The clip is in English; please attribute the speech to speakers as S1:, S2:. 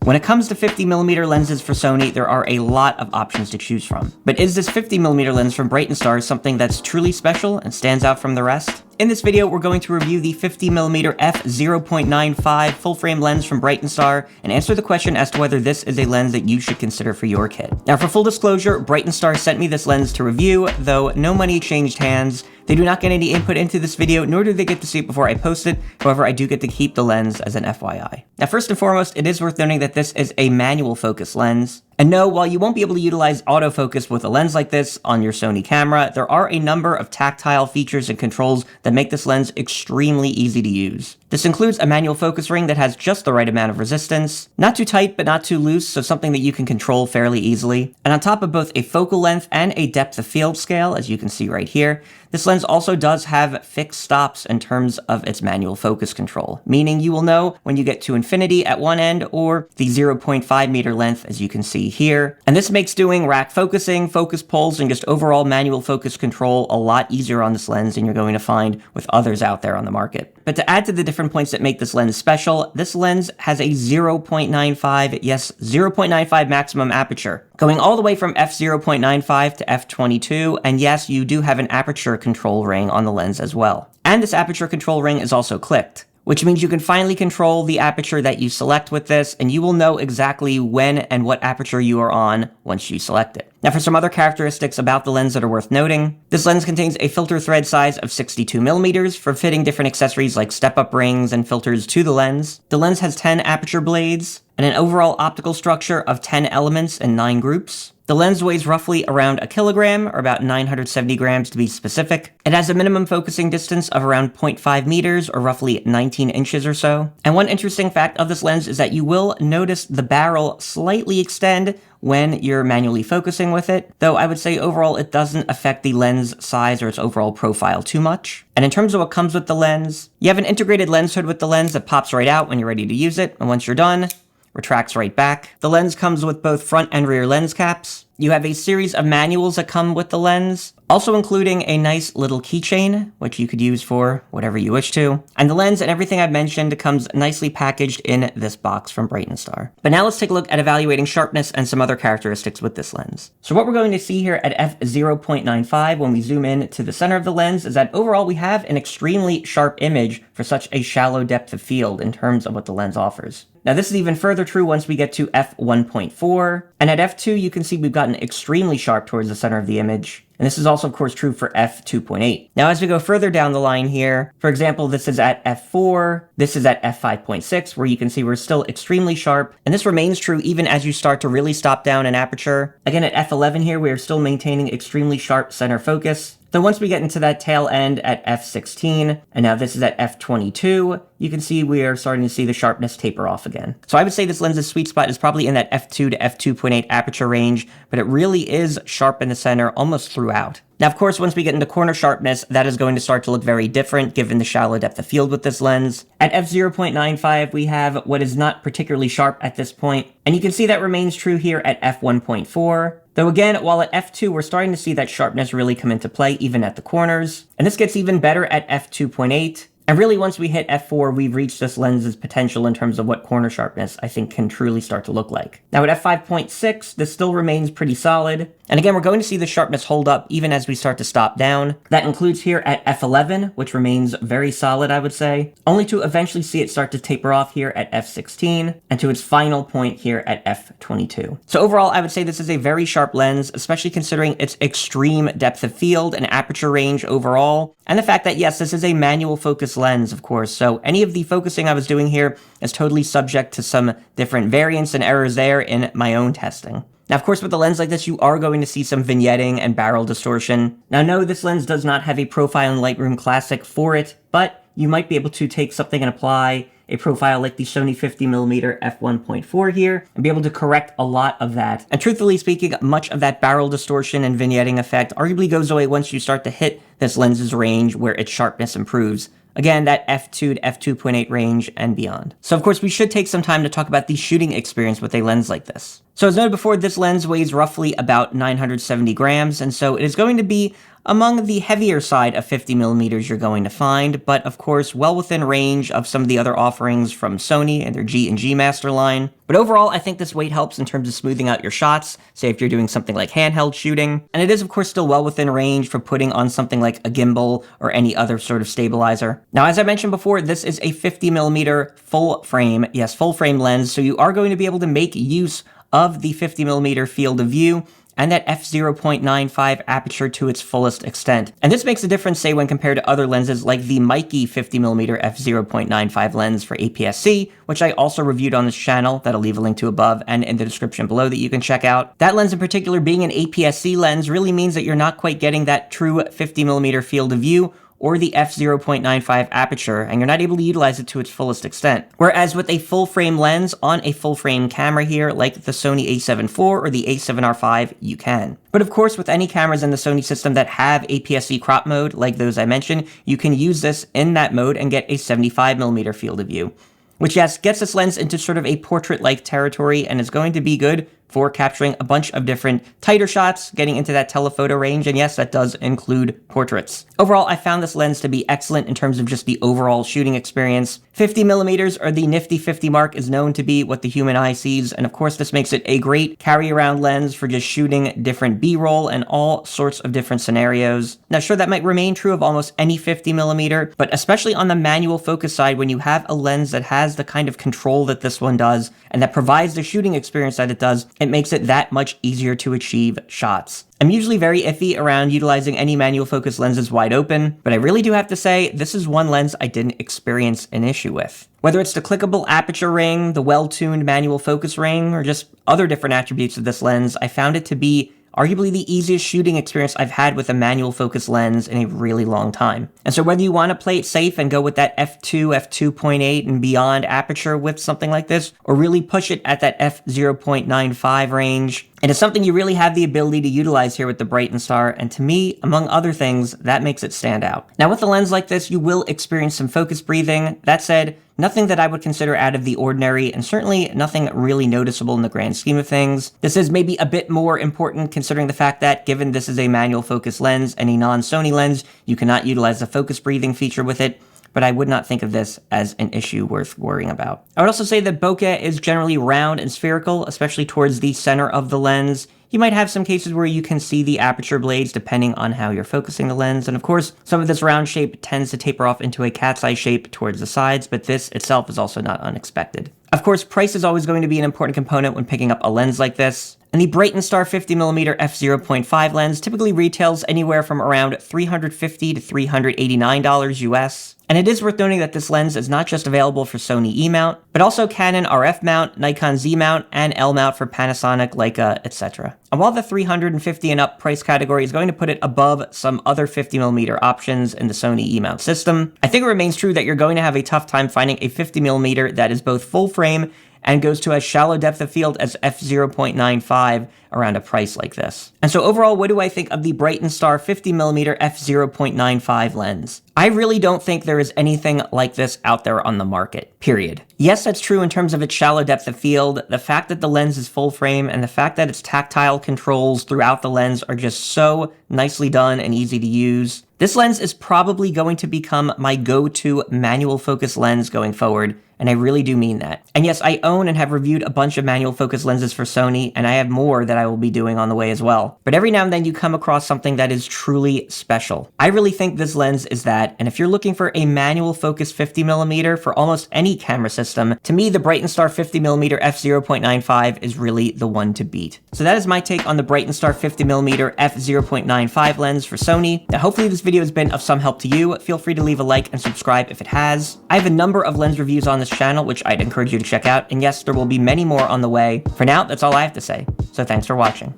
S1: When it comes to 50mm lenses for Sony, there are a lot of options to choose from. But is this 50mm lens from Brightin Star something that's truly special and stands out from the rest? In this video, we're going to review the 50mm f/0.95 full-frame lens from Brightin Star and answer the question as to whether this is a lens that you should consider for your kid. Now, for full disclosure, Brightin Star sent me this lens to review, though no money changed hands. They do not get any input into this video, nor do they get to see it before I post it. However, I do get to keep the lens as an FYI. Now, first and foremost, it is worth noting that this is a manual focus lens. And no, while you won't be able to utilize autofocus with a lens like this on your Sony camera, there are a number of tactile features and controls that make this lens extremely easy to use. This includes a manual focus ring that has just the right amount of resistance, not too tight but not too loose, so something that you can control fairly easily. And on top of both a focal length and a depth of field scale, as you can see right here, this lens also does have fixed stops in terms of its manual focus control, meaning you will know when you get to infinity at one end or the 0.5 meter length, as you can see here. And this makes doing rack focusing, focus pulls, and just overall manual focus control a lot easier on this lens than you're going to find with others out there on the market. But to add to the different points that make this lens special, this lens has a 0.95, yes, 0.95 maximum aperture, going all the way from f/0.95 to f/22, and yes, you do have an aperture control ring on the lens as well. And this aperture control ring is also clicked, which means you can finally control the aperture that you select with this, and you will know exactly when and what aperture you are on once you select it. Now, for some other characteristics about the lens that are worth noting, this lens contains a filter thread size of 62mm for fitting different accessories like step-up rings and filters to the lens. The lens has 10 aperture blades and an overall optical structure of 10 elements and 9 groups. The lens weighs roughly around a kilogram, or about 970 grams to be specific. It has a minimum focusing distance of around 0.5 meters, or roughly 19 inches or so. And one interesting fact of this lens is that you will notice the barrel slightly extend when you're manually focusing with it, though I would say overall it doesn't affect the lens size or its overall profile too much. And in terms of what comes with the lens, you have an integrated lens hood with the lens that pops right out when you're ready to use it, and once you're done, retracts right back. The lens comes with both front and rear lens caps. You have a series of manuals that come with the lens, also including a nice little keychain, which you could use for whatever you wish to. And the lens and everything I've mentioned comes nicely packaged in this box from Brightin Star. But now let's take a look at evaluating sharpness and some other characteristics with this lens. So what we're going to see here at f/0.95 when we zoom in to the center of the lens is that overall we have an extremely sharp image for such a shallow depth of field in terms of what the lens offers. Now, this is even further true once we get to f1.4, and at f2 you can see we've gotten extremely sharp towards the center of the image. And this is also, of course, true for f2.8. Now, as we go further down the line here, for example, this is at f4, this is at f5.6, where you can see we're still extremely sharp, and this remains true even as you start to really stop down in aperture. Again, at f11 here, we are still maintaining extremely sharp center focus. Then once we get into that tail end at f16, and now this is at f22, you can see we are starting to see the sharpness taper off again. So I would say this lens's sweet spot is probably in that f2 to f2.8 aperture range, but it really is sharp in the center almost throughout. Now, of course, once we get into corner sharpness, that is going to start to look very different given the shallow depth of field with this lens. At f/0.95, we have what is not particularly sharp at this point, and you can see that remains true here at f1.4. Though again, while at f2, we're starting to see that sharpness really come into play even at the corners, and this gets even better at f2.8. And really, once we hit f4, we've reached this lens's potential in terms of what corner sharpness I think can truly start to look like. Now at f5.6, this still remains pretty solid. And again, we're going to see the sharpness hold up even as we start to stop down. That includes here at f11, which remains very solid, I would say, only to eventually see it start to taper off here at f16 and to its final point here at f22. So overall, I would say this is a very sharp lens, especially considering its extreme depth of field and aperture range overall. And the fact that, yes, this is a manual focus lens, of course, so any of the focusing I was doing here is totally subject to some different variants and errors there in my own testing. Now, of course, with a lens like this, you are going to see some vignetting and barrel distortion. Now, no, this lens does not have a profile in Lightroom Classic for it, but you might be able to take something and apply a profile like the Sony 50mm f1.4 here and be able to correct a lot of that. And truthfully speaking, much of that barrel distortion and vignetting effect arguably goes away once you start to hit this lens's range where its sharpness improves. Again, that f2 to f2.8 range and beyond. So of course, we should take some time to talk about the shooting experience with a lens like this. So as noted before, this lens weighs roughly about 970 grams, and so it is going to be among the heavier side of 50mm you're going to find, but of course well within range of some of the other offerings from Sony and their G and G Master line. But overall, I think this weight helps in terms of smoothing out your shots, say if you're doing something like handheld shooting, and it is of course still well within range for putting on something like a gimbal or any other sort of stabilizer. Now, as I mentioned before, this is a 50mm full frame, yes, full frame lens, so you are going to be able to make use of the 50mm field of view and that f/0.95 aperture to its fullest extent. And this makes a difference, say, when compared to other lenses like the Mikey 50mm f/0.95 lens for aps-c, which I also reviewed on this channel that I'll leave a link to above and in the description below that you can check out. That lens in particular, being an aps-c lens, really means that you're not quite getting that true 50mm field of view or the f/0.95 aperture, and you're not able to utilize it to its fullest extent. Whereas with a full-frame lens on a full-frame camera here, like the Sony a7 IV or the a7R V, you can. But of course, with any cameras in the Sony system that have aps-c crop mode, like those I mentioned, you can use this in that mode and get a 75mm field of view, which, yes, gets this lens into sort of a portrait-like territory and is going to be good for capturing a bunch of different tighter shots, getting into that telephoto range, and yes, that does include portraits. Overall, I found this lens to be excellent in terms of just the overall shooting experience. 50mm or the nifty 50 mark is known to be what the human eye sees, and of course this makes it a great carry-around lens for just shooting different B-roll and all sorts of different scenarios. Now sure, that might remain true of almost any 50mm, but especially on the manual focus side, when you have a lens that has the kind of control that this one does, and that provides the shooting experience that it does, it makes it that much easier to achieve shots. I'm usually very iffy around utilizing any manual focus lenses wide open, but I really do have to say, this is one lens I didn't experience an issue with. Whether it's the clickable aperture ring, the well-tuned manual focus ring, or just other different attributes of this lens, I found it to be arguably the easiest shooting experience I've had with a manual focus lens in a really long time. And so whether you want to play it safe and go with that f2, f2.8 and beyond aperture with something like this, or really push it at that f/0.95 range, it is something you really have the ability to utilize here with the Brightin Star, and to me, among other things, that makes it stand out. Now with a lens like this, you will experience some focus breathing. That said, nothing that I would consider out of the ordinary, and certainly nothing really noticeable in the grand scheme of things. This is maybe a bit more important considering the fact that, given this is a manual focus lens and a non-Sony lens, you cannot utilize the focus breathing feature with it, but I would not think of this as an issue worth worrying about. I would also say that bokeh is generally round and spherical, especially towards the center of the lens. You might have some cases where you can see the aperture blades depending on how you're focusing the lens, and of course, some of this round shape tends to taper off into a cat's eye shape towards the sides, but this itself is also not unexpected. Of course, price is always going to be an important component when picking up a lens like this, and the Brightin Star 50mm f/0.5 lens typically retails anywhere from around $350 to $389 US. And it is worth noting that this lens is not just available for Sony E-mount, but also Canon RF mount, Nikon Z mount, and L mount for Panasonic, Leica, etc. And while the $350 and up price category is going to put it above some other 50mm options in the Sony E-mount system, I think it remains true that you're going to have a tough time finding a 50mm that is both full frame and goes to as shallow depth of field as f/0.95 around a price like this. And so overall, what do I think of the Brightin Star 50mm f/0.95 lens? I really don't think there is anything like this out there on the market, period. Yes, that's true in terms of its shallow depth of field. The fact that the lens is full frame and the fact that its tactile controls throughout the lens are just so nicely done and easy to use. This lens is probably going to become my go-to manual focus lens going forward, and I really do mean that. And yes, I own and have reviewed a bunch of manual focus lenses for Sony, and I have more that I will be doing on the way as well. But every now and then you come across something that is truly special. I really think this lens is that, and if you're looking for a manual focus 50mm for almost any camera system, to me the Brightin Star 50mm f/0.95 is really the one to beat. So that is my take on the Brightin Star 50mm f/0.95 lens for Sony. Now hopefully this video has been of some help to you. Feel free to leave a like and subscribe if it has. I have a number of lens reviews on this channel, which I'd encourage you to check out, and yes, there will be many more on the way. For now, that's all I have to say, so thanks for watching.